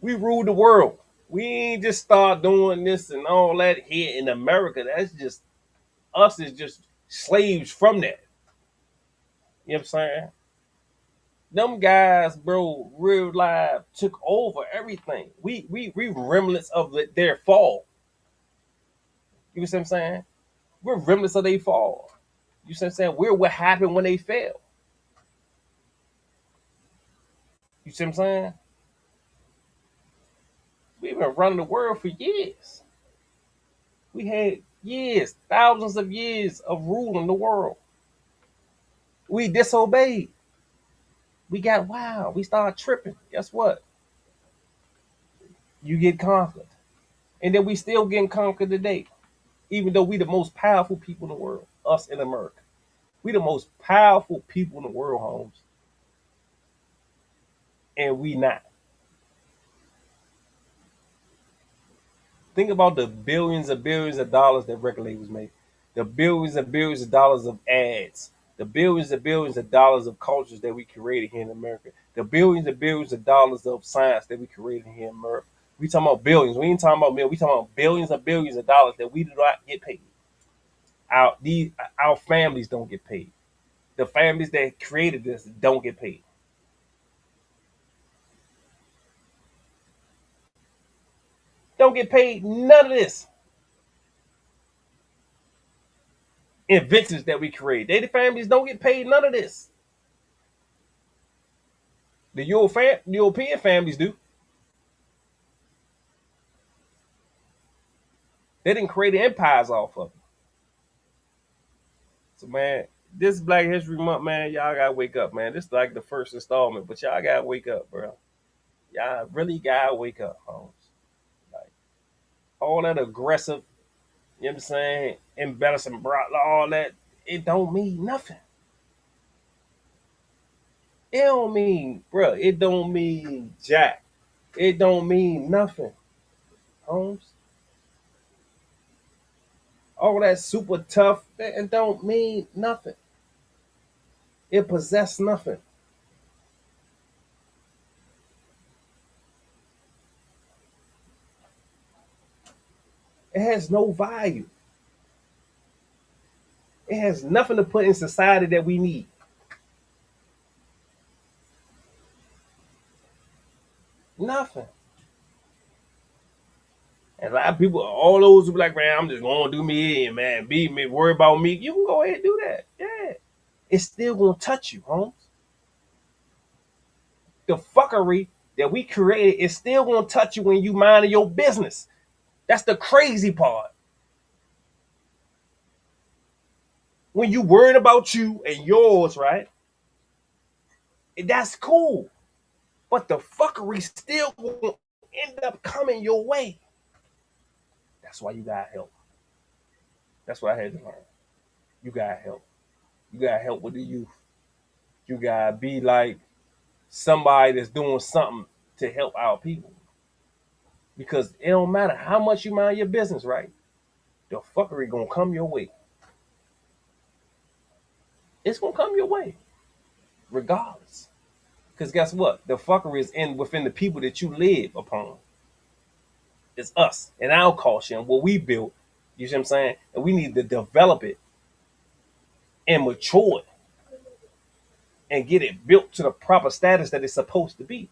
We ruled the world. We ain't just start doing this and all that here in America. That's just us is just slaves from that. You know what I'm saying? Them guys, bro, real life took over everything. We remnants of their fall. You know what I'm saying? We're remnants of their fall. You see what I'm saying? We're what happened when they fell. You see what I'm saying? We've been running the world for years. We had years, thousands of years of ruling the world. We disobeyed. We got wild. We started tripping. Guess what? You get conquered. And then we still getting conquered today. Even though we the most powerful people in the world, us in America. We the most powerful people in the world, Holmes, and we not. Think about the billions and billions of dollars that regulators make, the billions and billions of dollars of ads, the billions and billions of dollars of cultures that we created here in America, the billions and billions of dollars of science that we created here in America. We talking about billions. We ain't talking about millions. We talking about billions and billions of dollars that we do not get paid. Our families don't get paid. The families that created this don't get paid. Don't get paid none of this. Inventions that we create. They the families don't get paid none of this. The European families do. They didn't create empires off of it. So man, this Black History Month, man, y'all gotta wake up, man. This is like the first installment, but y'all gotta wake up, bro. Y'all really gotta wake up, Holmes. Like all that aggressive, you know what I'm saying, embarrassing, all that, it don't mean nothing. It don't mean, bro. It don't mean jack. It don't mean nothing, Holmes. All that super tough, it don't mean nothing. It possess nothing. It has no value. It has nothing to put in society that we need. Nothing. And a lot of people, all those who be like, man, I'm just gonna do me and man, be me, worry about me. You can go ahead and do that. Yeah. It's still gonna touch you, Holmes. The fuckery that we created is still gonna touch you when you mind your business. That's the crazy part. When you worried about you and yours, right? That's cool. But the fuckery still gonna end up coming your way. That's why you got help. That's what I had to learn. You got help. You got help with the youth. You gotta be like somebody that's doing something to help our people. Because it don't matter how much you mind your business, right? The fuckery gonna come your way. It's gonna come your way, regardless. Because guess what? The fuckery is in within the people that you live upon. It's us and our culture and what we built. You see what I'm saying? And we need to develop it and mature it and get it built to the proper status that it's supposed to be.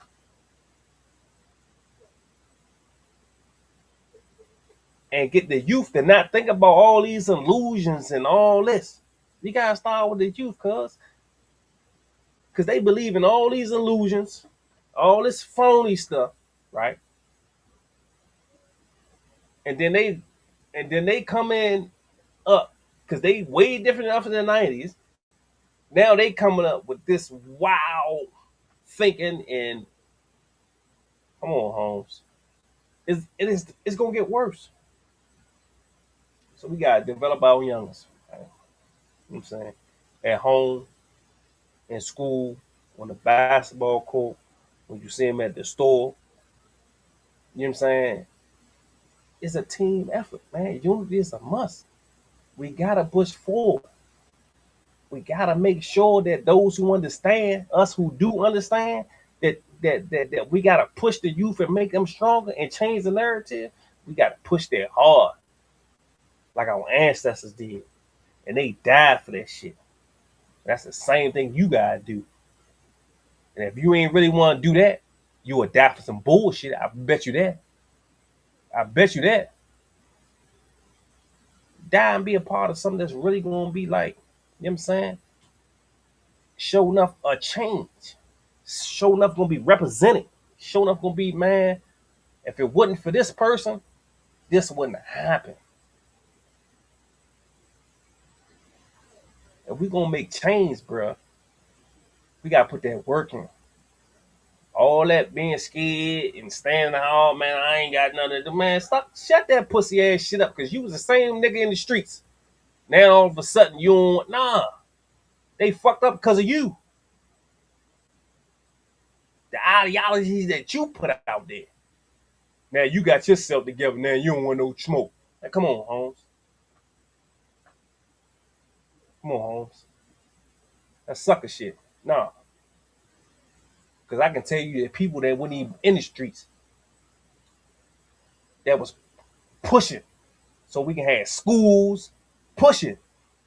And get the youth to not think about all these illusions and all this. You gotta start with the youth, cause they believe in all these illusions, all this phony stuff, right? And then they come in up because they way different after the '90s. Now they coming up with this wow thinking and come on, Holmes. It's gonna get worse. So we gotta develop our youngest. Right? You know what I'm saying? At home, in school, on the basketball court, when you see them at the store. You know what I'm saying? It's a team effort, man. Unity is a must. We gotta push forward. We gotta make sure that those who understand, us who do understand, that we gotta push the youth and make them stronger and change the narrative. We gotta push that hard, like our ancestors did, and they died for that shit. That's the same thing you gotta do. And if you ain't really want to do that, you will die for some bullshit. I bet you that. I bet you that. Die and be a part of something that's really gonna be like, you know what I'm saying? Show enough a change. Show enough gonna be represented. Show enough gonna be, man, if it wasn't for this person, this wouldn't happen. If we gonna make change, bro, we gotta put that work in. All that being scared and standing in the hall, man, I ain't got nothing to do. Man, stop, shut that pussy ass shit up, because you was the same nigga in the streets. Now all of a sudden you don't, nah. They fucked up because of you. The ideologies that you put out there. Now you got yourself together. Now you don't want no smoke. Now, come on, Holmes. Come on, Holmes. That's sucker shit. Nah. Because I can tell you that people that weren't even in the streets that was pushing so we can have schools pushing. You know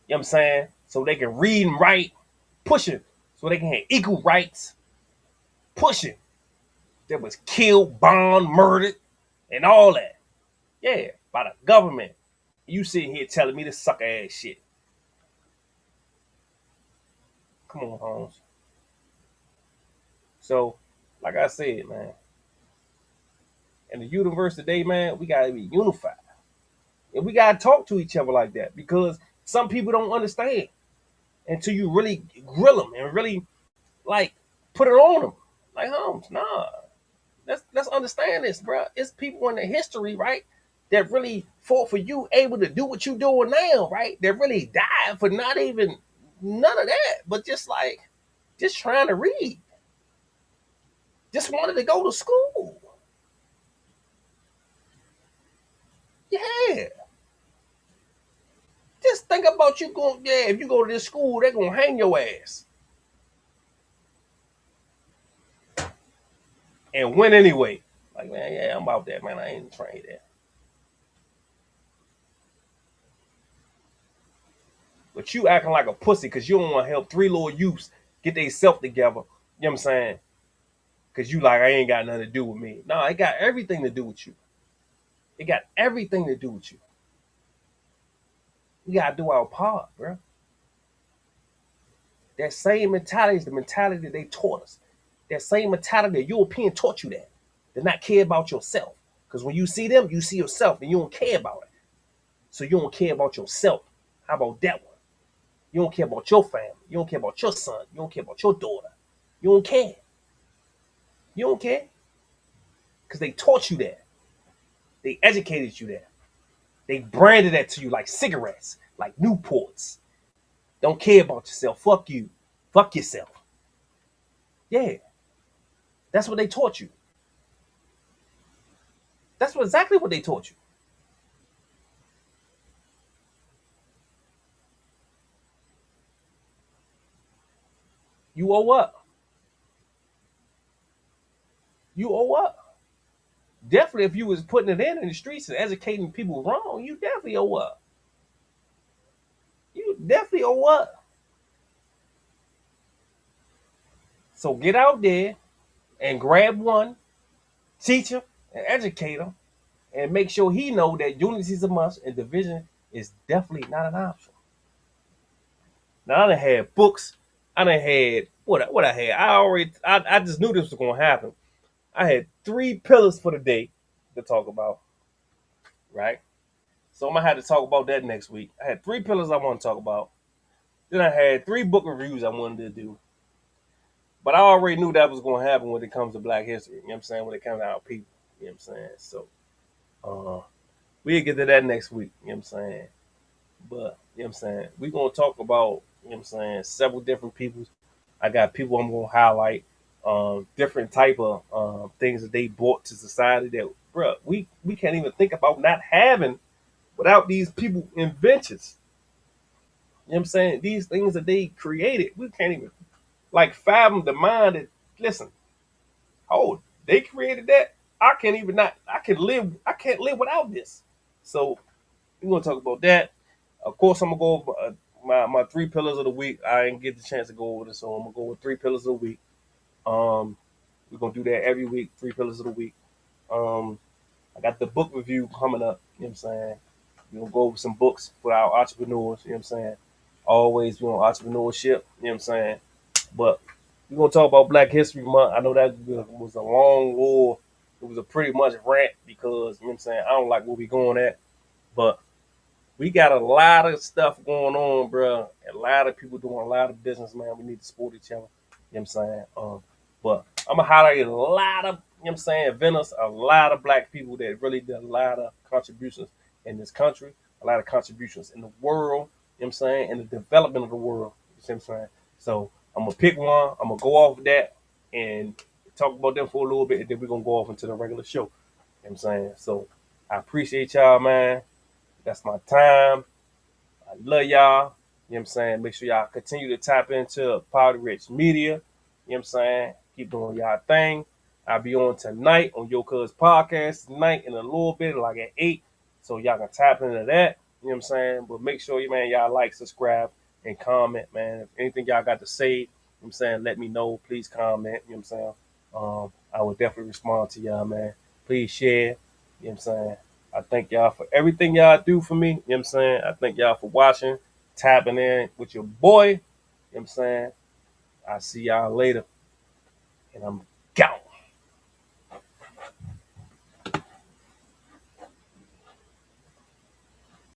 what I'm saying? So they can read and write, pushing. So they can have equal rights, pushing. That was killed, bombed, murdered, and all that. Yeah, by the government. You sitting here telling me this sucker ass shit. Come on, Holmes. So, like I said, man, in the universe today, man, we gotta be unified. And we gotta talk to each other like that, because some people don't understand until you really grill them and really like put it on them. Like, Holmes, nah. Let's understand this, bro. It's people in the history, right, that really fought for you able to do what you doing now, right? That really died for not even none of that, but just trying to read, just wanted to go to school. Yeah, just think about you going. Yeah, if you go to this school, they're gonna hang your ass and win anyway. Like, man, yeah, I'm about that, man. I ain't trying to hear that. But you acting like a pussy because you don't want to help three little youths get their self together. You know what I'm saying? Because you like, I ain't got nothing to do with me. No, it got everything to do with you. It got everything to do with you. We gotta do our part, bro. That same mentality is the mentality that they taught us. That same mentality, the European taught you that. To not care about yourself. Because when you see them, you see yourself and you don't care about it. So you don't care about yourself. How about that one? You don't care about your family. You don't care about your son. You don't care about your daughter. You don't care. You don't care. Because they taught you that. They educated you that. They branded that to you like cigarettes, like Newports. Don't care about yourself. Fuck you. Fuck yourself. Yeah. That's what they taught you. That's exactly what they taught you. You owe up. You owe up. Definitely, if you was putting it in the streets and educating people wrong, you definitely owe up. You definitely owe up. So get out there and grab one, teach him, and educate him, and make sure he know that unity is a must and division is definitely not an option. Now I done had books. I done had what I had. I just knew this was gonna happen. I had three pillars for the day to talk about, right? So I'm gonna have to talk about that next week. I had three pillars I want to talk about. Then I had three book reviews I wanted to do. But I already knew that was gonna happen when it comes to Black history. You know what I'm saying? When it comes to our people. You know what I'm saying? So we'll get to that next week. You know what I'm saying? But you know what I'm saying? We're gonna talk about, you know what I'm saying, several different people. I got people I'm gonna highlight, different type of things that they brought to society that, bruh, we can't even think about not having without these people inventions. You know what I'm saying? These things that they created, we can't even like fathom the mind that, listen, oh, they created that. I can't even not I can't live without this. So we're gonna talk about that. Of course, I'm gonna go over my three pillars of the week. I didn't get the chance to go over this, so I'm gonna go with three pillars of the week. Um, we're gonna do that every week, three pillars of the week. Um, I got the book review coming up. You know what I'm saying? We're gonna go over some books for our entrepreneurs. You know what I'm saying? Always be on entrepreneurship. You know what I'm saying? But we're gonna talk about Black History Month. I know that was a long war. It was a pretty much rant because, you know what I'm saying, I don't like where we going at. But we got a lot of stuff going on, bro. A lot of people doing a lot of business, man. We need to support each other. You know what I'm saying? But I'm gonna highlight a lot of, you know what I'm saying, inventors, a lot of black people that really did a lot of contributions in this country, a lot of contributions in the world, you know what I'm saying, in the development of the world. You see what I'm saying? So I'm gonna pick one, I'm gonna go off of that and talk about them for a little bit, and then we're gonna go off into the regular show. You know what I'm saying? So I appreciate y'all, man. That's my time. I love y'all. You know what I'm saying? Make sure y'all continue to tap into Powder Rich Media. You know what I'm saying? Keep doing y'all thing. I'll be on tonight on Yo Cuz Podcast tonight in a little bit, like at 8. So y'all can tap into that. You know what I'm saying? But make sure you, man, y'all like, subscribe, and comment, man. If anything y'all got to say, you know what I'm saying, let me know. Please comment. You know what I'm saying? I will definitely respond to y'all, man. Please share. You know what I'm saying? I thank y'all for everything y'all do for me. You know what I'm saying? I thank y'all for watching, tapping in with your boy. You know what I'm saying? I'll see y'all later. And I'm